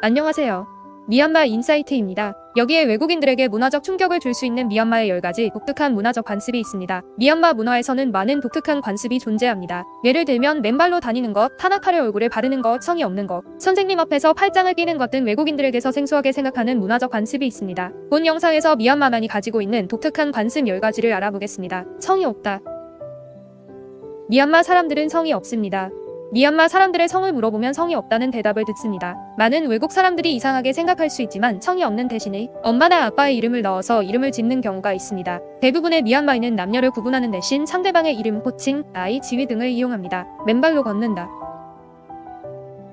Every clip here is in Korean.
안녕하세요. 미얀마 인사이트입니다. 여기에 외국인들에게 문화적 충격을 줄 수 있는 미얀마의 10가지 독특한 문화적 관습이 있습니다. 미얀마 문화에서는 많은 독특한 관습이 존재합니다. 예를 들면 맨발로 다니는 것, 타나카를 얼굴에 바르는 것, 성이 없는 것, 선생님 앞에서 팔짱을 끼는 것 등 외국인들에게서 생소하게 생각하는 문화적 관습이 있습니다. 본 영상에서 미얀마만이 가지고 있는 독특한 관습 10가지를 알아보겠습니다. 성이 없다. 미얀마 사람들은 성이 없습니다. 미얀마 사람들의 성을 물어보면 성이 없다는 대답을 듣습니다. 많은 외국 사람들이 이상하게 생각할 수 있지만 성이 없는 대신에 엄마나 아빠의 이름을 넣어서 이름을 짓는 경우가 있습니다. 대부분의 미얀마인은 남녀를 구분하는 대신 상대방의 이름, 호칭, 나이, 지위 등을 이용합니다. 맨발로 걷는다.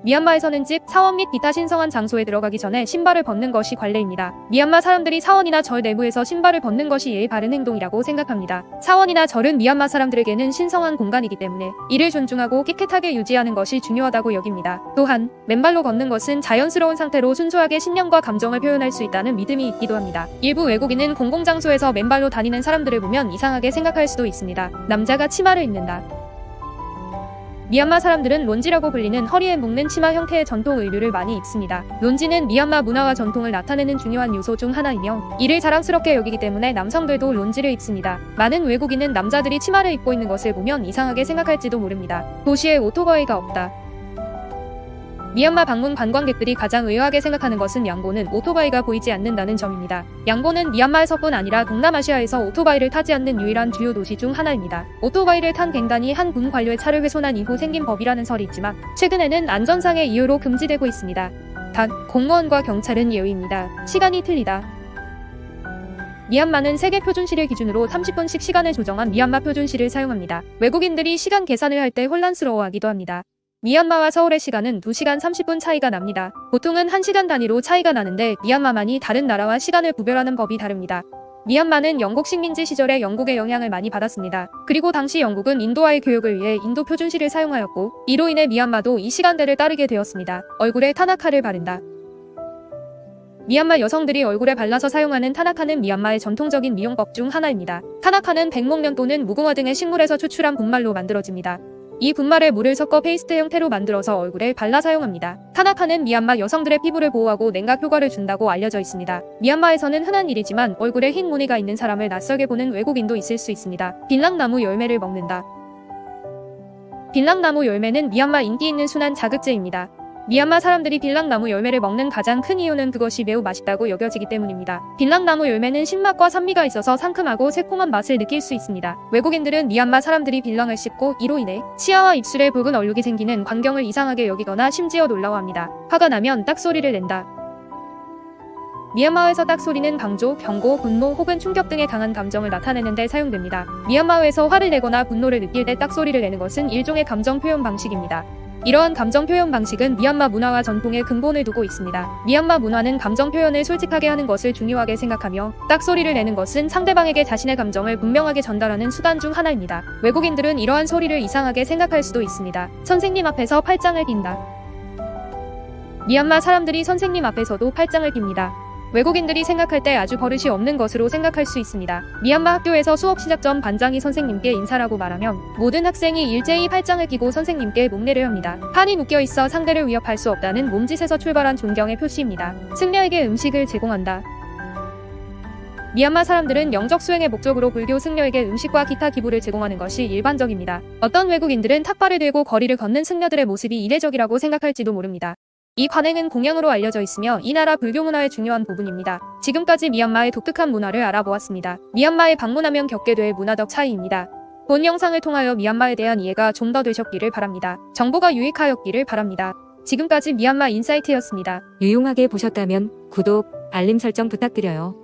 미얀마에서는 집, 사원 및 기타 신성한 장소에 들어가기 전에 신발을 벗는 것이 관례입니다. 미얀마 사람들이 사원이나 절 내부에서 신발을 벗는 것이 예의 바른 행동이라고 생각합니다. 사원이나 절은 미얀마 사람들에게는 신성한 공간이기 때문에 이를 존중하고 깨끗하게 유지하는 것이 중요하다고 여깁니다. 또한 맨발로 걷는 것은 자연스러운 상태로 순수하게 신념과 감정을 표현할 수 있다는 믿음이 있기도 합니다. 일부 외국인은 공공장소에서 맨발로 다니는 사람들을 보면 이상하게 생각할 수도 있습니다. 남자가 치마를 입는다. 미얀마 사람들은 론지라고 불리는 허리에 묶는 치마 형태의 전통 의류를 많이 입습니다. 론지는 미얀마 문화와 전통을 나타내는 중요한 요소 중 하나이며 이를 자랑스럽게 여기기 때문에 남성들도 론지를 입습니다. 많은 외국인은 남자들이 치마를 입고 있는 것을 보면 이상하게 생각할지도 모릅니다. 도시에 오토바이가 없다. 미얀마 방문 관광객들이 가장 의아하게 생각하는 것은 양고는 오토바이가 보이지 않는다는 점입니다. 양고는 미얀마에서뿐 아니라 동남아시아에서 오토바이를 타지 않는 유일한 주요 도시 중 하나입니다. 오토바이를 탄 갱단이 한 군 관료의 차를 훼손한 이후 생긴 법이라는 설이 있지만 최근에는 안전상의 이유로 금지되고 있습니다. 단, 공무원과 경찰은 예외입니다. 시간이 틀리다. 미얀마는 세계 표준시를 기준으로 30분씩 시간을 조정한 미얀마 표준시를 사용합니다. 외국인들이 시간 계산을 할 때 혼란스러워하기도 합니다. 미얀마와 서울의 시간은 2시간 30분 차이가 납니다. 보통은 1시간 단위로 차이가 나는데 미얀마만이 다른 나라와 시간을 구별하는 법이 다릅니다. 미얀마는 영국 식민지 시절에 영국의 영향을 많이 받았습니다. 그리고 당시 영국은 인도와의 교역을 위해 인도 표준시를 사용하였고 이로 인해 미얀마도 이 시간대를 따르게 되었습니다. 얼굴에 타나카를 바른다. 미얀마 여성들이 얼굴에 발라서 사용하는 타나카는 미얀마의 전통적인 미용법 중 하나입니다. 타나카는 백목련 또는 무궁화 등의 식물에서 추출한 분말로 만들어집니다. 이 분말에 물을 섞어 페이스트 형태로 만들어서 얼굴에 발라 사용합니다. 타나카는 미얀마 여성들의 피부를 보호하고 냉각 효과를 준다고 알려져 있습니다. 미얀마에서는 흔한 일이지만 얼굴에 흰 무늬가 있는 사람을 낯설게 보는 외국인도 있을 수 있습니다. 빌랑나무 열매를 먹는다. 빌랑나무 열매는 미얀마 인기 있는 순한 자극제입니다. 미얀마 사람들이 빌랑나무 열매를 먹는 가장 큰 이유는 그것이 매우 맛있다고 여겨지기 때문입니다. 빌랑나무 열매는 신맛과 산미가 있어서 상큼하고 새콤한 맛을 느낄 수 있습니다. 외국인들은 미얀마 사람들이 빌랑을 씹고 이로 인해 치아와 입술에 붉은 얼룩이 생기는 광경을 이상하게 여기거나 심지어 놀라워합니다. 화가 나면 딱소리를 낸다. 미얀마어에서 딱소리는 강조, 경고, 분노 혹은 충격 등의 강한 감정을 나타내는 데 사용됩니다. 미얀마어에서 화를 내거나 분노를 느낄 때 딱소리를 내는 것은 일종의 감정 표현 방식입니다. 이러한 감정 표현 방식은 미얀마 문화와 전통에 근본을 두고 있습니다. 미얀마 문화는 감정 표현을 솔직하게 하는 것을 중요하게 생각하며 딱소리를 내는 것은 상대방에게 자신의 감정을 분명하게 전달하는 수단 중 하나입니다. 외국인들은 이러한 소리를 이상하게 생각할 수도 있습니다. 선생님 앞에서 팔짱을 낀다. 미얀마 사람들이 선생님 앞에서도 팔짱을 깁니다. 외국인들이 생각할 때 아주 버릇이 없는 것으로 생각할 수 있습니다. 미얀마 학교에서 수업 시작 전 반장이 선생님께 인사라고 말하면 모든 학생이 일제히 팔짱을 끼고 선생님께 목례를 합니다. 판이 묶여있어 상대를 위협할 수 없다는 몸짓에서 출발한 존경의 표시입니다. 승려에게 음식을 제공한다. 미얀마 사람들은 영적 수행의 목적으로 불교 승려에게 음식과 기타 기부를 제공하는 것이 일반적입니다. 어떤 외국인들은 탁발을 들고 거리를 걷는 승려들의 모습이 이례적이라고 생각할지도 모릅니다. 이 관행은 공양으로 알려져 있으며 이 나라 불교 문화의 중요한 부분입니다. 지금까지 미얀마의 독특한 문화를 알아보았습니다. 미얀마에 방문하면 겪게 될 문화적 차이입니다. 본 영상을 통하여 미얀마에 대한 이해가 좀 더 되셨기를 바랍니다. 정보가 유익하였기를 바랍니다. 지금까지 미얀마 인사이트였습니다. 유용하게 보셨다면 구독, 알림 설정 부탁드려요.